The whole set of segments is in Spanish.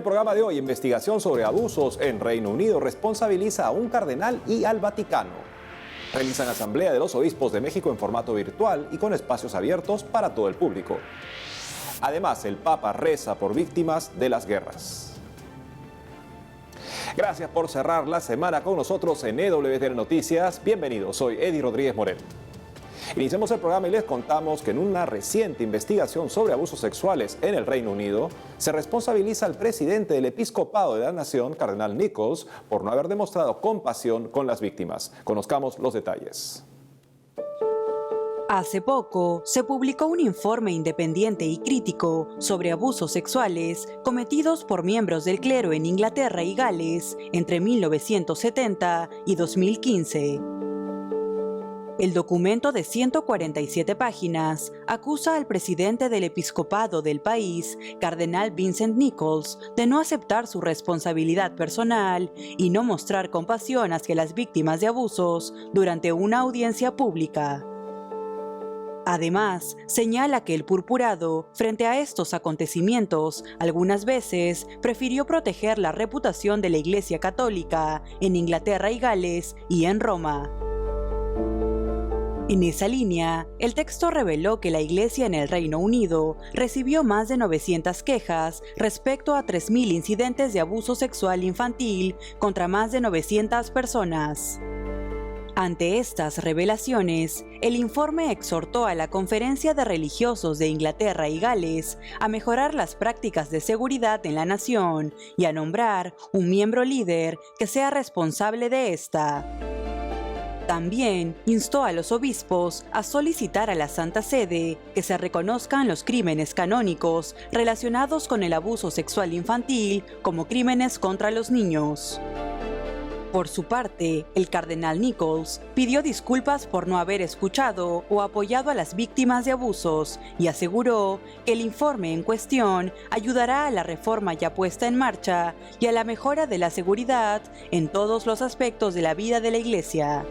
el programa de hoy, investigación sobre abusos en Reino Unido responsabiliza a un cardenal y al Vaticano. Realizan asamblea de los obispos de México en formato virtual y con espacios abiertos para todo el público. Además, el Papa reza por víctimas de las guerras. Gracias por cerrar la semana con nosotros en EWTN Noticias. Bienvenidos, soy Eddie Rodríguez Moreno. Iniciamos el programa y les contamos que en una reciente investigación sobre abusos sexuales en el Reino Unido, se responsabiliza al presidente del episcopado de la nación, Cardenal Nichols, por no haber demostrado compasión con las víctimas. Conozcamos los detalles. Hace poco, se publicó un informe independiente y crítico sobre abusos sexuales cometidos por miembros del clero en Inglaterra y Gales entre 1970 y 2015. El documento de 147 páginas acusa al presidente del episcopado del país, Cardenal Vincent Nichols, de no aceptar su responsabilidad personal y no mostrar compasión hacia las víctimas de abusos durante una audiencia pública. Además, señala que el purpurado, frente a estos acontecimientos, algunas veces prefirió proteger la reputación de la Iglesia Católica en Inglaterra y Gales y en Roma. En esa línea, el texto reveló que la Iglesia en el Reino Unido recibió más de 900 quejas respecto a 3.000 incidentes de abuso sexual infantil contra más de 900 personas. Ante estas revelaciones, el informe exhortó a la Conferencia de Religiosos de Inglaterra y Gales a mejorar las prácticas de seguridad en la nación y a nombrar un miembro líder que sea responsable de esta. También instó a los obispos a solicitar a la Santa Sede que se reconozcan los crímenes canónicos relacionados con el abuso sexual infantil como crímenes contra los niños. Por su parte, el cardenal Nichols pidió disculpas por no haber escuchado o apoyado a las víctimas de abusos y aseguró que el informe en cuestión ayudará a la reforma ya puesta en marcha y a la mejora de la seguridad en todos los aspectos de la vida de la Iglesia.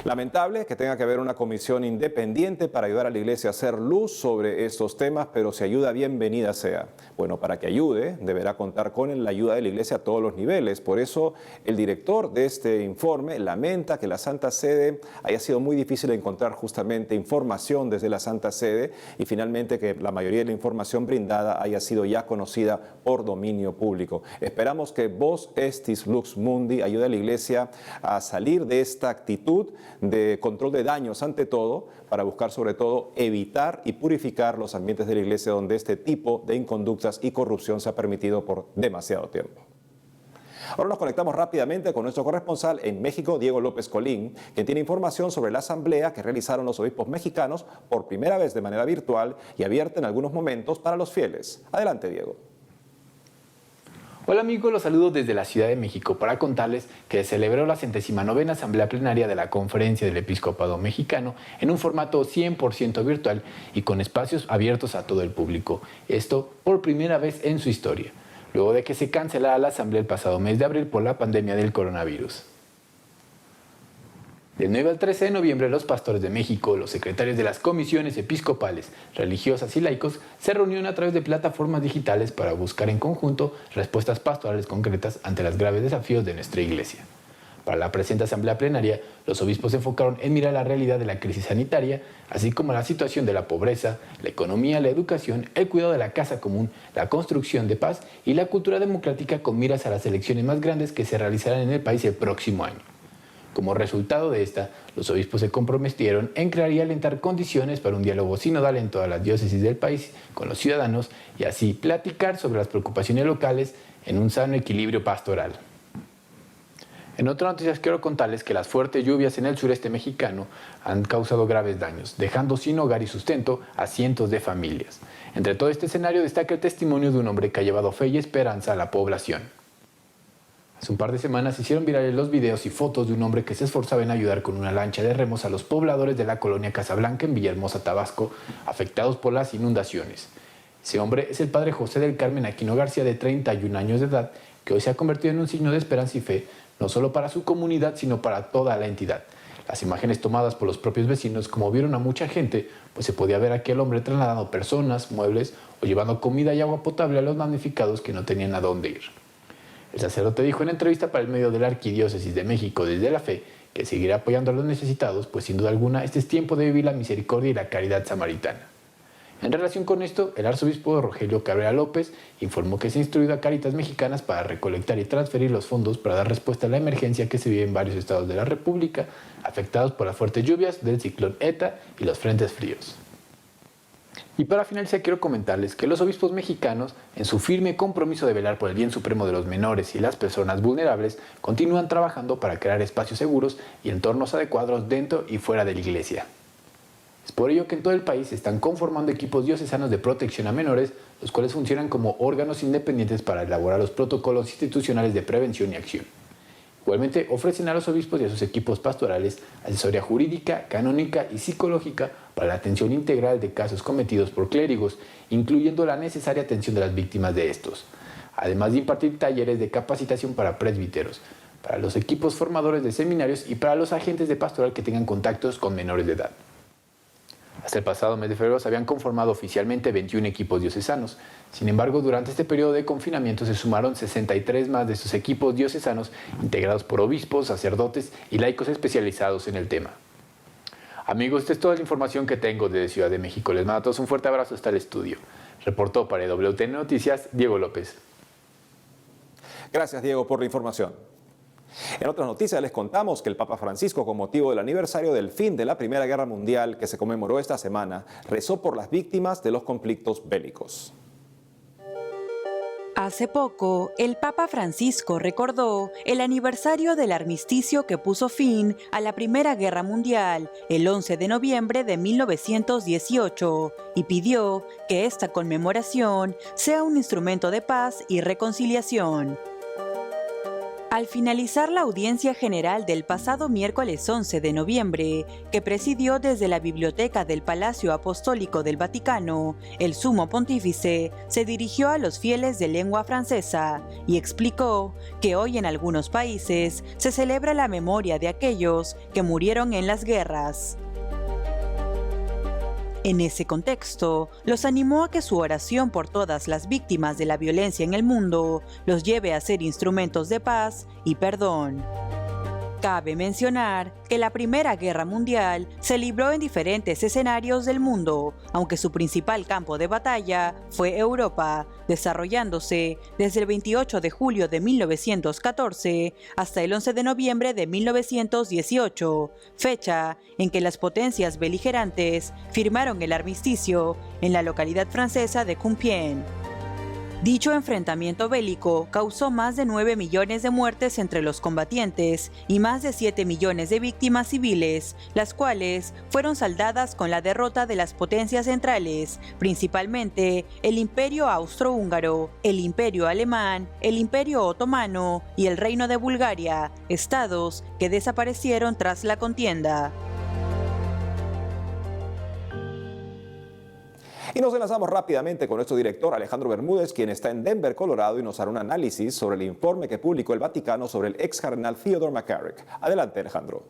Lamentable que tenga que haber una comisión independiente para ayudar a la Iglesia a hacer luz sobre estos temas, pero si ayuda, bienvenida sea. Bueno, para que ayude, deberá contar con la ayuda de la Iglesia a todos los niveles. Por eso, el director de este informe lamenta que la Santa Sede haya sido muy difícil encontrar justamente información desde la Santa Sede y finalmente que la mayoría de la información brindada haya sido ya conocida por dominio público. Esperamos que Vos Estis Lux Mundi ayude a la Iglesia a salir de esta actitud de control de daños ante todo, para buscar sobre todo evitar y purificar los ambientes de la Iglesia donde este tipo de inconductas y corrupción se ha permitido por demasiado tiempo. Ahora nos conectamos rápidamente con nuestro corresponsal en México, Diego López Colín, quien tiene información sobre la asamblea que realizaron los obispos mexicanos por primera vez de manera virtual y abierta en algunos momentos para los fieles. Adelante, Diego. Hola amigos, los saludo desde la Ciudad de México para contarles que se celebró la 69ª Asamblea Plenaria de la Conferencia del Episcopado Mexicano en un formato 100% virtual y con espacios abiertos a todo el público. Esto por primera vez en su historia, luego de que se cancelara la asamblea el pasado mes de abril por la pandemia del coronavirus. Del 9 al 13 de noviembre, los pastores de México, los secretarios de las comisiones episcopales, religiosas y laicos se reunieron a través de plataformas digitales para buscar en conjunto respuestas pastorales concretas ante los graves desafíos de nuestra Iglesia. Para la presente asamblea plenaria, los obispos se enfocaron en mirar la realidad de la crisis sanitaria, así como la situación de la pobreza, la economía, la educación, el cuidado de la casa común, la construcción de paz y la cultura democrática con miras a las elecciones más grandes que se realizarán en el país el próximo año. Como resultado de esta, los obispos se comprometieron en crear y alentar condiciones para un diálogo sinodal en todas las diócesis del país con los ciudadanos y así platicar sobre las preocupaciones locales en un sano equilibrio pastoral. En otras noticias quiero contarles que las fuertes lluvias en el sureste mexicano han causado graves daños, dejando sin hogar y sustento a cientos de familias. Entre todo este escenario destaca el testimonio de un hombre que ha llevado fe y esperanza a la población. Hace un par de semanas se hicieron virales los videos y fotos de un hombre que se esforzaba en ayudar con una lancha de remos a los pobladores de la colonia Casablanca en Villahermosa, Tabasco, afectados por las inundaciones. Ese hombre es el padre José del Carmen Aquino García, de 31 años de edad, que hoy se ha convertido en un signo de esperanza y fe, no solo para su comunidad, sino para toda la entidad. Las imágenes tomadas por los propios vecinos conmovieron a mucha gente, pues se podía ver a aquel hombre trasladando personas, muebles o llevando comida y agua potable a los damnificados que no tenían a dónde ir. El sacerdote dijo en entrevista para el medio de la Arquidiócesis de México desde la Fe que seguirá apoyando a los necesitados, pues sin duda alguna este es tiempo de vivir la misericordia y la caridad samaritana. En relación con esto, el arzobispo Rogelio Cabrera López informó que se ha instruido a Cáritas Mexicanas para recolectar y transferir los fondos para dar respuesta a la emergencia que se vive en varios estados de la República, afectados por las fuertes lluvias del ciclón ETA y los frentes fríos. Y para finalizar quiero comentarles que los obispos mexicanos, en su firme compromiso de velar por el bien supremo de los menores y las personas vulnerables, continúan trabajando para crear espacios seguros y entornos adecuados dentro y fuera de la Iglesia. Es por ello que en todo el país se están conformando equipos diocesanos de protección a menores, los cuales funcionan como órganos independientes para elaborar los protocolos institucionales de prevención y acción. Igualmente ofrecen a los obispos y a sus equipos pastorales asesoría jurídica, canónica y psicológica para la atención integral de casos cometidos por clérigos, incluyendo la necesaria atención de las víctimas de estos, además de impartir talleres de capacitación para presbíteros, para los equipos formadores de seminarios y para los agentes de pastoral que tengan contactos con menores de edad. Hasta el pasado mes de febrero se habían conformado oficialmente 21 equipos diocesanos. Sin embargo, durante este periodo de confinamiento se sumaron 63 más de estos equipos diocesanos integrados por obispos, sacerdotes y laicos especializados en el tema. Amigos, esta es toda la información que tengo desde Ciudad de México. Les mando a todos un fuerte abrazo hasta el estudio. Reportó para WTN Noticias, Diego López. Gracias, Diego, por la información. En otras noticias les contamos que el Papa Francisco, con motivo del aniversario del fin de la Primera Guerra Mundial que se conmemoró esta semana, rezó por las víctimas de los conflictos bélicos. Hace poco, el Papa Francisco recordó el aniversario del armisticio que puso fin a la Primera Guerra Mundial, el 11 de noviembre de 1918, y pidió que esta conmemoración sea un instrumento de paz y reconciliación. Al finalizar la audiencia general del pasado miércoles 11 de noviembre, que presidió desde la Biblioteca del Palacio Apostólico del Vaticano, el Sumo Pontífice se dirigió a los fieles de lengua francesa y explicó que hoy en algunos países se celebra la memoria de aquellos que murieron en las guerras. En ese contexto, los animó a que su oración por todas las víctimas de la violencia en el mundo los lleve a ser instrumentos de paz y perdón. Cabe mencionar que la Primera Guerra Mundial se libró en diferentes escenarios del mundo, aunque su principal campo de batalla fue Europa, desarrollándose desde el 28 de julio de 1914 hasta el 11 de noviembre de 1918, fecha en que las potencias beligerantes firmaron el armisticio en la localidad francesa de Compiègne. Dicho enfrentamiento bélico causó más de 9 millones de muertes entre los combatientes y más de 7 millones de víctimas civiles, las cuales fueron saldadas con la derrota de las potencias centrales, principalmente el Imperio Austrohúngaro, el Imperio Alemán, el Imperio Otomano y el Reino de Bulgaria, estados que desaparecieron tras la contienda. Y nos enlazamos rápidamente con nuestro director Alejandro Bermúdez, quien está en Denver, Colorado, y nos hará un análisis sobre el informe que publicó el Vaticano sobre el ex cardenal Theodore McCarrick. Adelante, Alejandro.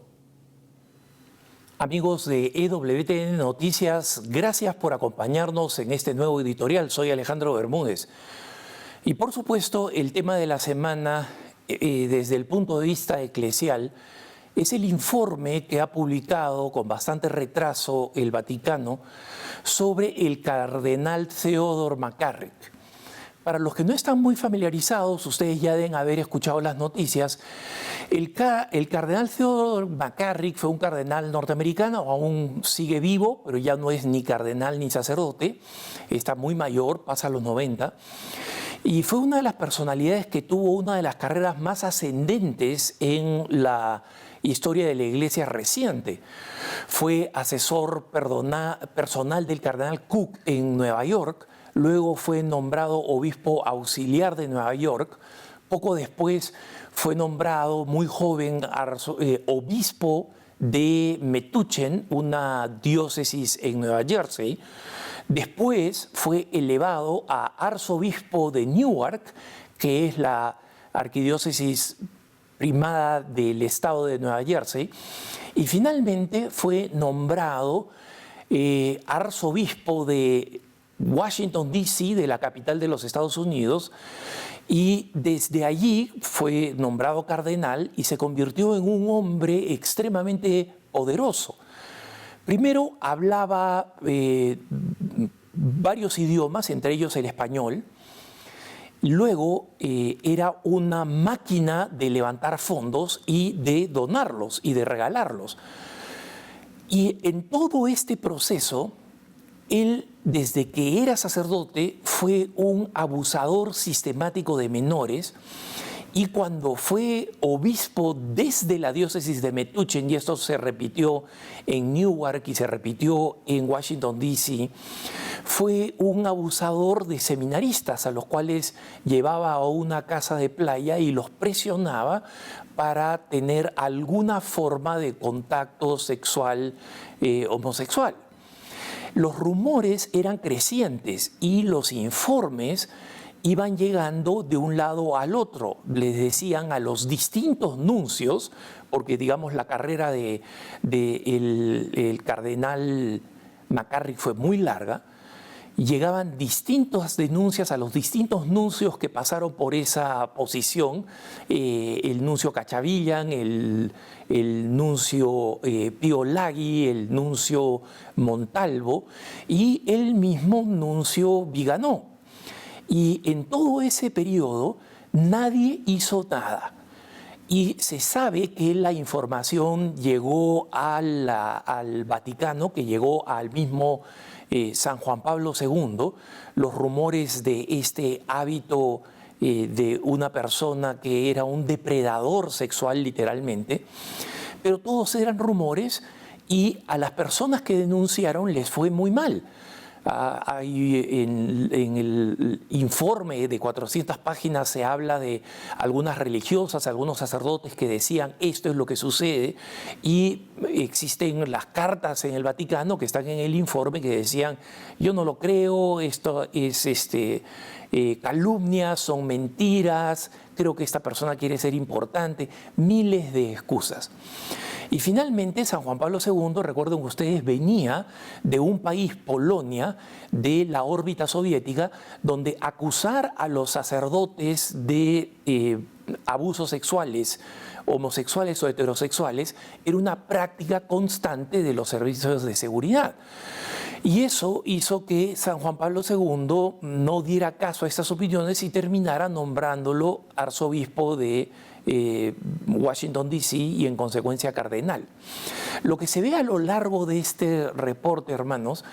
Amigos de EWTN Noticias, gracias por acompañarnos en este nuevo editorial. Soy Alejandro Bermúdez. Y por supuesto, el tema de la semana, desde el punto de vista eclesial, es el informe que ha publicado con bastante retraso el Vaticano sobre el cardenal Theodore McCarrick. Para los que no están muy familiarizados, ustedes ya deben haber escuchado las noticias, el cardenal Theodore McCarrick fue un cardenal norteamericano, aún sigue vivo, pero ya no es ni cardenal ni sacerdote, está muy mayor, pasa a los 90, y fue una de las personalidades que tuvo una de las carreras más ascendentes en la historia de la Iglesia reciente. Fue asesor personal del cardenal Cook en Nueva York, luego fue nombrado obispo auxiliar de Nueva York, poco después fue nombrado muy joven obispo de Metuchen, una diócesis en Nueva Jersey. Después fue elevado a arzobispo de Newark, que es la arquidiócesis primada del estado de Nueva Jersey, y finalmente fue nombrado arzobispo de Washington, D.C., de la capital de los Estados Unidos, y desde allí fue nombrado cardenal y se convirtió en un hombre extremadamente poderoso. Primero hablaba varios idiomas, entre ellos el español. Luego era una máquina de levantar fondos y de donarlos y de regalarlos. Y en todo este proceso, él, desde que era sacerdote, fue un abusador sistemático de menores, y cuando fue obispo desde la diócesis de Metuchen, y esto se repitió en Newark y se repitió en Washington, D.C., fue un abusador de seminaristas a los cuales llevaba a una casa de playa y los presionaba para tener alguna forma de contacto sexual homosexual. Los rumores eran crecientes y los informes iban llegando de un lado al otro. Les decían a los distintos nuncios, porque digamos la carrera del cardenal McCarrick fue muy larga, llegaban distintas denuncias a los distintos nuncios que pasaron por esa posición, el nuncio Cachavillan, el nuncio Pío Lagui, el nuncio Montalvo y el mismo nuncio Viganó. Y en todo ese periodo nadie hizo nada. Y se sabe que la información llegó al Vaticano, que llegó al mismo San Juan Pablo II, los rumores de este hábito de una persona que era un depredador sexual literalmente, pero todos eran rumores y a las personas que denunciaron les fue muy mal. En el informe de 400 páginas se habla de algunas religiosas, algunos sacerdotes que decían esto es lo que sucede, y existen las cartas en el Vaticano que están en el informe que decían yo no lo creo, esto es calumnias, son mentiras, creo que esta persona quiere ser importante, miles de excusas. Y finalmente San Juan Pablo II, recuerden ustedes, venía de un país, Polonia, de la órbita soviética, donde acusar a los sacerdotes de abusos sexuales, homosexuales o heterosexuales, era una práctica constante de los servicios de seguridad. Y eso hizo que San Juan Pablo II no diera caso a estas opiniones y terminara nombrándolo arzobispo de Washington, D.C. y en consecuencia cardenal. Lo que se ve a lo largo de este reporte, hermanos,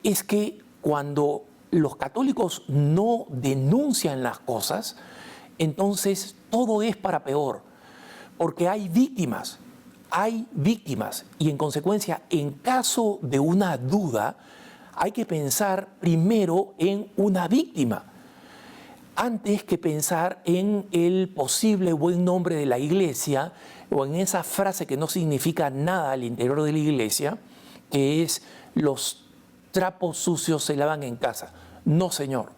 es que cuando los católicos no denuncian las cosas, entonces todo es para peor, porque hay víctimas y en consecuencia, en caso de una duda, hay que pensar primero en una víctima, antes que pensar en el posible buen nombre de la iglesia o en esa frase que no significa nada al interior de la iglesia, que es los trapos sucios se lavan en casa. No, señor.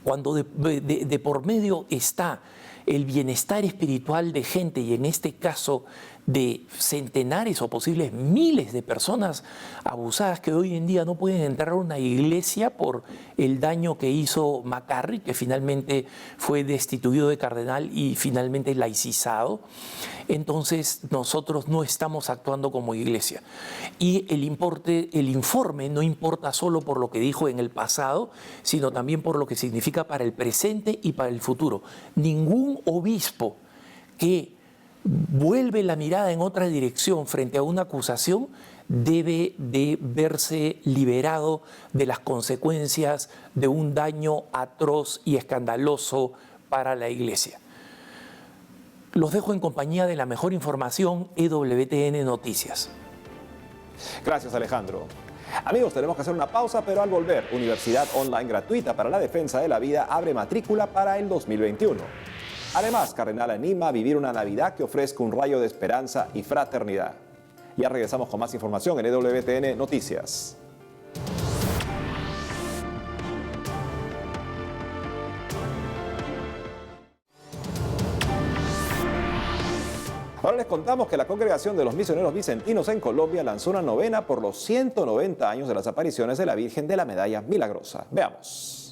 Cuando de por medio está el bienestar espiritual de gente, y en este caso de centenares o posibles miles de personas abusadas que hoy en día no pueden entrar a una iglesia por el daño que hizo McCarrick, que finalmente fue destituido de cardenal y finalmente laicizado, entonces nosotros no estamos actuando como iglesia. Y el informe no importa solo por lo que dijo en el pasado, sino también por lo que significa para el presente y para el futuro. Ningún obispo que vuelve la mirada en otra dirección frente a una acusación debe de verse liberado de las consecuencias de un daño atroz y escandaloso para la iglesia. Los dejo en compañía de la mejor información, EWTN Noticias. Gracias, Alejandro. Amigos, tenemos que hacer una pausa, pero al volver, Universidad Online gratuita para la defensa de la vida abre matrícula para el 2021. Además, Cardenal anima a vivir una Navidad que ofrezca un rayo de esperanza y fraternidad. Ya regresamos con más información en EWTN Noticias. Ahora les contamos que la Congregación de los Misioneros Vicentinos en Colombia lanzó una novena por los 190 años de las apariciones de la Virgen de la Medalla Milagrosa. Veamos.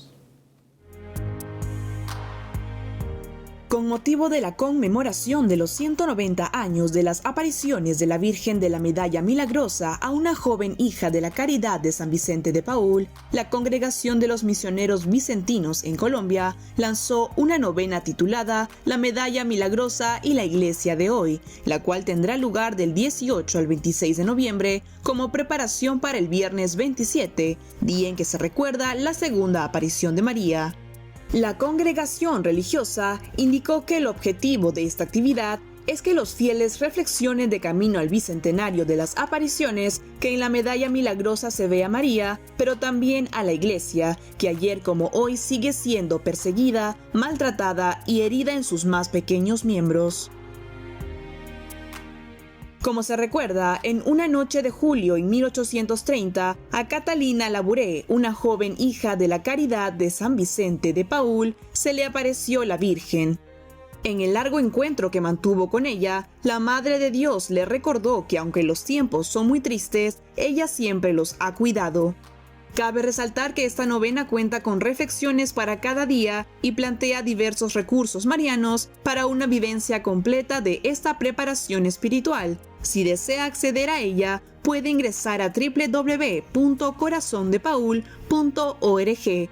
Con motivo de la conmemoración de los 190 años de las apariciones de la Virgen de la Medalla Milagrosa a una joven hija de la Caridad de San Vicente de Paúl, la Congregación de los Misioneros Vicentinos en Colombia lanzó una novena titulada La Medalla Milagrosa y la Iglesia de hoy, la cual tendrá lugar del 18 al 26 de noviembre como preparación para el viernes 27, día en que se recuerda la segunda aparición de María. La congregación religiosa indicó que el objetivo de esta actividad es que los fieles reflexionen de camino al bicentenario de las apariciones, que en la Medalla Milagrosa se ve a María, pero también a la Iglesia, que ayer como hoy sigue siendo perseguida, maltratada y herida en sus más pequeños miembros. Como se recuerda, en una noche de julio en 1830, a Catalina Labouré, una joven hija de la Caridad de San Vicente de Paúl, se le apareció la Virgen. En el largo encuentro que mantuvo con ella, la Madre de Dios le recordó que aunque los tiempos son muy tristes, ella siempre los ha cuidado. Cabe resaltar que esta novena cuenta con reflexiones para cada día y plantea diversos recursos marianos para una vivencia completa de esta preparación espiritual. Si desea acceder a ella, puede ingresar a www.corazondepaul.org.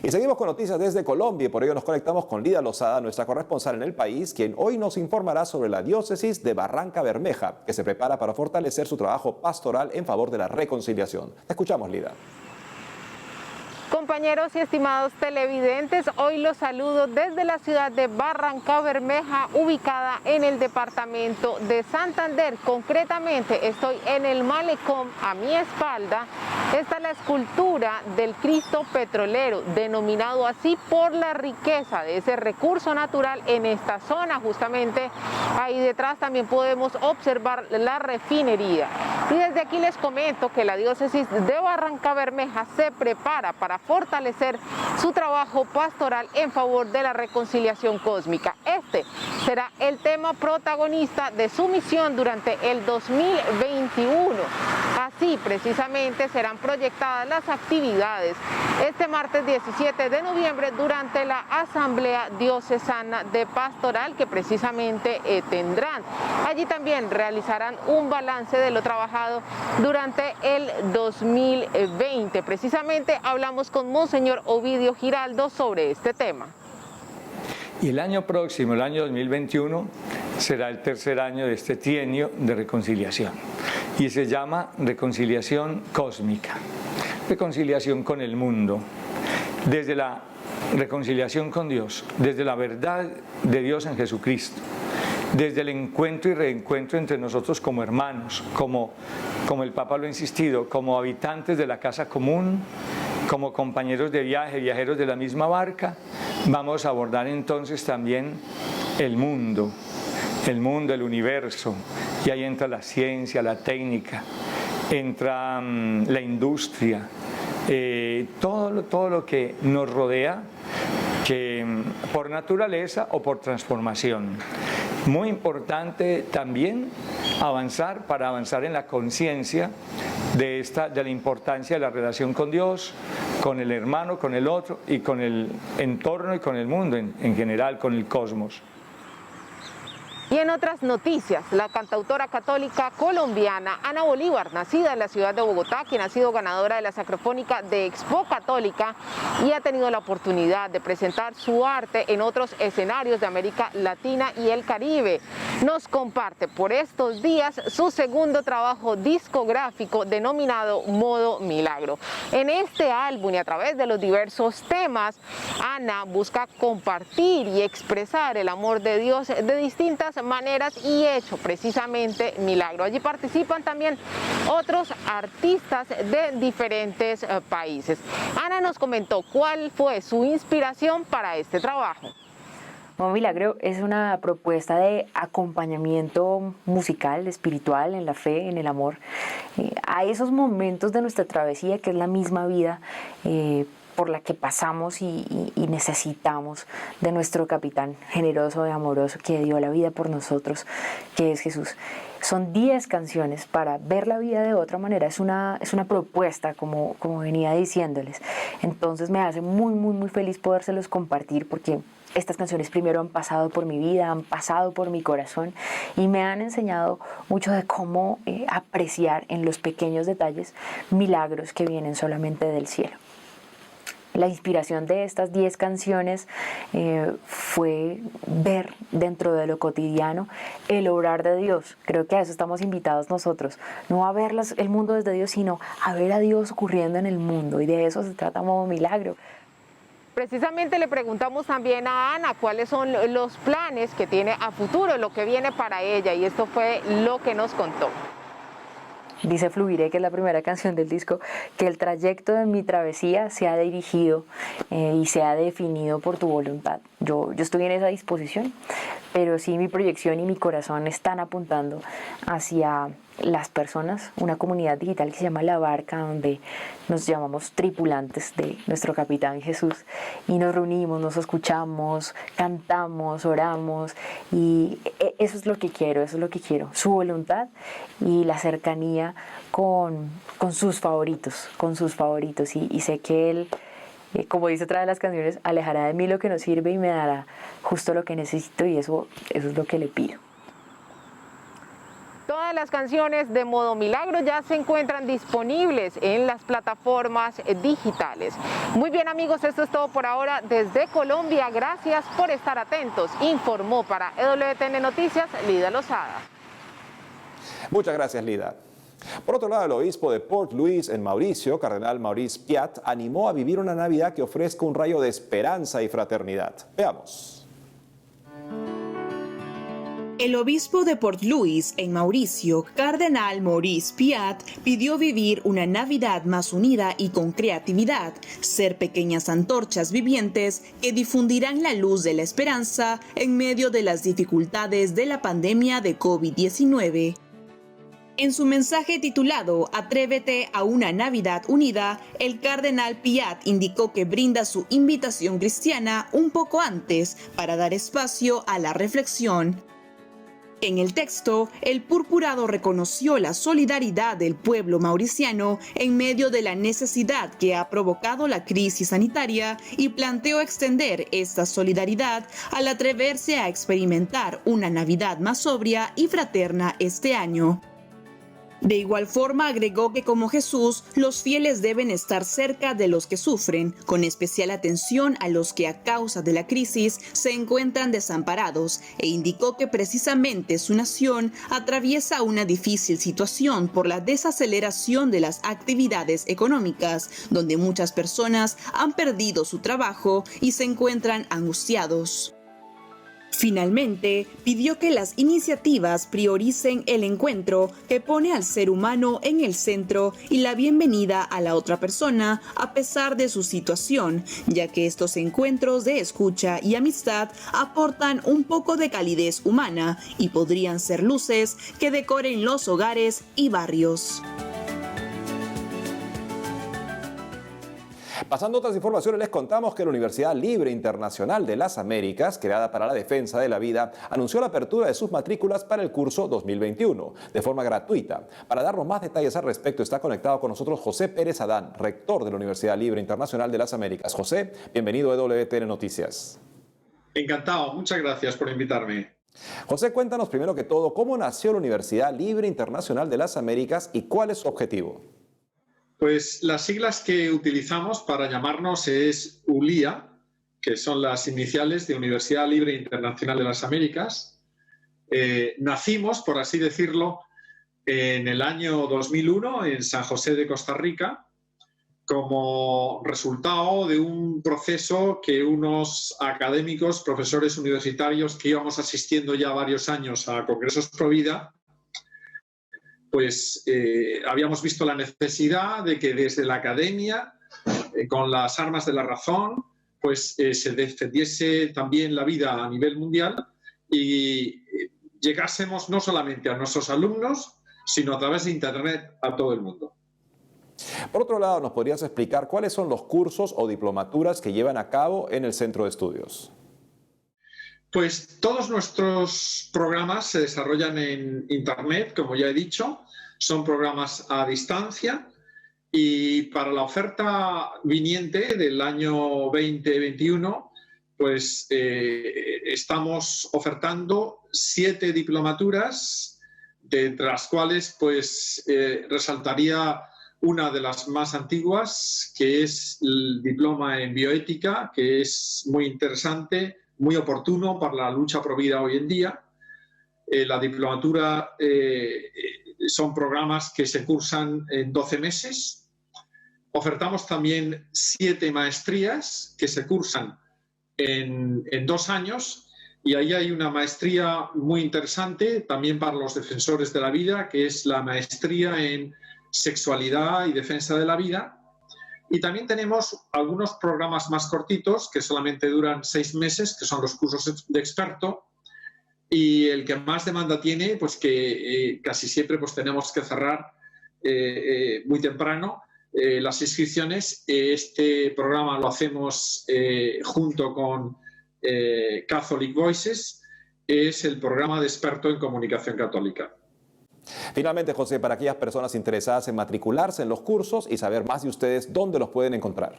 Y seguimos con noticias desde Colombia y por ello nos conectamos con Lida Lozada, nuestra corresponsal en el país, quien hoy nos informará sobre la diócesis de Barranca Bermeja, que se prepara para fortalecer su trabajo pastoral en favor de la reconciliación. Te escuchamos, Lida. Compañeros y estimados televidentes, hoy los saludo desde la ciudad de Barranca Bermeja, ubicada en el departamento de Santander. Concretamente estoy en el malecón. A mi espalda está la escultura del Cristo petrolero, denominado así por la riqueza de ese recurso natural en esta zona. Justamente ahí detrás también podemos observar la refinería. Y desde aquí les comento que la diócesis de Barranca Bermeja se prepara para fortalecer su trabajo pastoral en favor de la reconciliación cósmica. Este será el tema protagonista de su misión durante el 2021. Así precisamente serán proyectadas las actividades este martes 17 de noviembre durante la Asamblea Diocesana de Pastoral que precisamente tendrán. Allí también realizarán un balance de lo trabajado durante el 2020. Precisamente hablamos con Monseñor Ovidio Giraldo sobre este tema. Y el año próximo, el año 2021, será el tercer año de este trienio de reconciliación. Y se llama reconciliación cósmica, reconciliación con el mundo, desde la reconciliación con Dios, desde la verdad de Dios en Jesucristo, desde el encuentro y reencuentro entre nosotros como hermanos, como el Papa lo ha insistido, como habitantes de la casa común, como compañeros de viaje, viajeros de la misma barca. Vamos a abordar entonces también el mundo, el universo, y ahí entra la ciencia, la técnica, entra la industria, todo lo que nos rodea, que por naturaleza o por transformación. Muy importante también para avanzar en la conciencia de la importancia de la relación con Dios, con el hermano, con el otro y con el entorno y con el mundo en general, con el cosmos. Y en otras noticias, la cantautora católica colombiana Ana Bolívar, nacida en la ciudad de Bogotá, quien ha sido ganadora de la Sacrofónica de Expo Católica y ha tenido la oportunidad de presentar su arte en otros escenarios de América Latina y el Caribe, nos comparte por estos días su segundo trabajo discográfico denominado Modo Milagro. En este álbum y a través de los diversos temas, Ana busca compartir y expresar el amor de Dios de distintas maneras y hecho precisamente milagro. Allí participan también otros artistas de diferentes países. Ana nos comentó cuál fue su inspiración para este trabajo. Modo Milagro es una propuesta de acompañamiento musical, espiritual, en la fe, en el amor, a esos momentos de nuestra travesía que es la misma vida, por la que pasamos y necesitamos de nuestro capitán generoso y amoroso que dio la vida por nosotros, que es Jesús. Son 10 canciones para ver la vida de otra manera. Es una propuesta, como venía diciéndoles. Entonces me hace muy, muy, muy feliz podérselos compartir, porque estas canciones primero han pasado por mi vida, han pasado por mi corazón y me han enseñado mucho de cómo apreciar en los pequeños detalles milagros que vienen solamente del cielo. La inspiración de estas 10 canciones fue ver dentro de lo cotidiano el obrar de Dios. Creo que a eso estamos invitados nosotros, no a ver el mundo desde Dios, sino a ver a Dios ocurriendo en el mundo, y de eso se trata Modo Milagro. Precisamente le preguntamos también a Ana cuáles son los planes que tiene a futuro, lo que viene para ella, y esto fue lo que nos contó. Dice Fluiré, que es la primera canción del disco, que el trayecto de mi travesía se ha dirigido y se ha definido por tu voluntad. Yo estoy en esa disposición, pero sí mi proyección y mi corazón están apuntando hacia las personas, una comunidad digital que se llama La Barca, donde nos llamamos tripulantes de nuestro capitán Jesús, y nos reunimos, nos escuchamos, cantamos, oramos, y eso es lo que quiero, su voluntad y la cercanía con sus favoritos, y sé que Él, como dice otra de las canciones, alejará de mí lo que no sirve y me dará justo lo que necesito, y eso es lo que le pido. Todas las canciones de Modo Milagro ya se encuentran disponibles en las plataformas digitales. Muy bien, amigos, esto es todo por ahora desde Colombia. Gracias por estar atentos. Informó para EWTN Noticias Lida Lozada. Muchas gracias, Lida. Por otro lado, el obispo de Port Louis en Mauricio, Cardenal Maurice Piat, animó a vivir una Navidad que ofrezca un rayo de esperanza y fraternidad. Veamos. El obispo de Port Louis en Mauricio, Cardenal Maurice Piat, pidió vivir una Navidad más unida y con creatividad, ser pequeñas antorchas vivientes que difundirán la luz de la esperanza en medio de las dificultades de la pandemia de COVID-19. En su mensaje titulado Atrévete a una Navidad unida, el cardenal Piat indicó que brinda su invitación cristiana un poco antes para dar espacio a la reflexión. En el texto, el purpurado reconoció la solidaridad del pueblo mauriciano en medio de la necesidad que ha provocado la crisis sanitaria y planteó extender esta solidaridad al atreverse a experimentar una Navidad más sobria y fraterna este año. De igual forma, agregó que como Jesús, los fieles deben estar cerca de los que sufren, con especial atención a los que a causa de la crisis se encuentran desamparados, e indicó que precisamente su nación atraviesa una difícil situación por la desaceleración de las actividades económicas, donde muchas personas han perdido su trabajo y se encuentran angustiados. Finalmente, pidió que las iniciativas prioricen el encuentro que pone al ser humano en el centro y la bienvenida a la otra persona a pesar de su situación, ya que estos encuentros de escucha y amistad aportan un poco de calidez humana y podrían ser luces que decoren los hogares y barrios. Pasando a otras informaciones, les contamos que la Universidad Libre Internacional de las Américas, creada para la defensa de la vida, anunció la apertura de sus matrículas para el curso 2021, de forma gratuita. Para darnos más detalles al respecto, está conectado con nosotros José Pérez Adán, rector de la Universidad Libre Internacional de las Américas. José, bienvenido a EWTN Noticias. Encantado, muchas gracias por invitarme. José, cuéntanos primero que todo, ¿cómo nació la Universidad Libre Internacional de las Américas y cuál es su objetivo? Pues las siglas que utilizamos para llamarnos es ULIA, que son las iniciales de Universidad Libre Internacional de las Américas. Nacimos, por así decirlo, en el año 2001 en San José de Costa Rica, como resultado de un proceso que unos académicos, profesores universitarios que íbamos asistiendo ya varios años a congresos pro vida, pues habíamos visto la necesidad de que desde la academia, con las armas de la razón, pues se defendiese también la vida a nivel mundial y llegásemos no solamente a nuestros alumnos, sino a través de Internet a todo el mundo. Por otro lado, ¿nos podrías explicar cuáles son los cursos o diplomaturas que llevan a cabo en el centro de estudios? Pues todos nuestros programas se desarrollan en Internet, como ya he dicho, son programas a distancia y para la oferta viniente del año 2021, pues estamos ofertando 7 diplomaturas, de las cuales pues resaltaría una de las más antiguas, que es el diploma en bioética, que es muy interesante, muy oportuno para la lucha pro vida hoy en día. La diplomatura son programas que se cursan en 12 meses. Ofertamos también 7 maestrías que se cursan en 2 años, y ahí hay una maestría muy interesante también para los defensores de la vida, que es la maestría en sexualidad y defensa de la vida. Y también tenemos algunos programas más cortitos que solamente duran 6 meses, que son los cursos de experto. Y el que más demanda tiene, pues que casi siempre pues tenemos que cerrar muy temprano las inscripciones. Este programa lo hacemos junto con Catholic Voices, es el programa de experto en comunicación católica. Finalmente, José, para aquellas personas interesadas en matricularse en los cursos y saber más de ustedes, ¿dónde los pueden encontrar?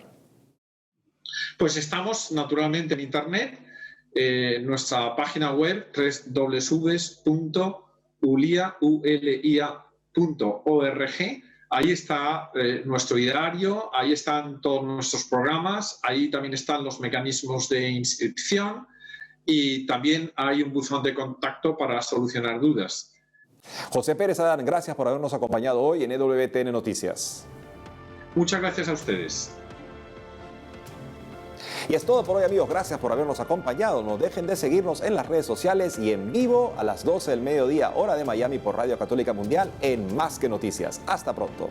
Pues estamos naturalmente en Internet, nuestra página web www.ulia.org. Ahí está nuestro ideario, ahí están todos nuestros programas, ahí también están los mecanismos de inscripción y también hay un buzón de contacto para solucionar dudas. José Pérez Adán, gracias por habernos acompañado hoy en EWTN Noticias. Muchas gracias a ustedes. Y es todo por hoy, amigos. Gracias por habernos acompañado. No dejen de seguirnos en las redes sociales y en vivo a las 12 del mediodía, hora de Miami, por Radio Católica Mundial en Más que Noticias. Hasta pronto.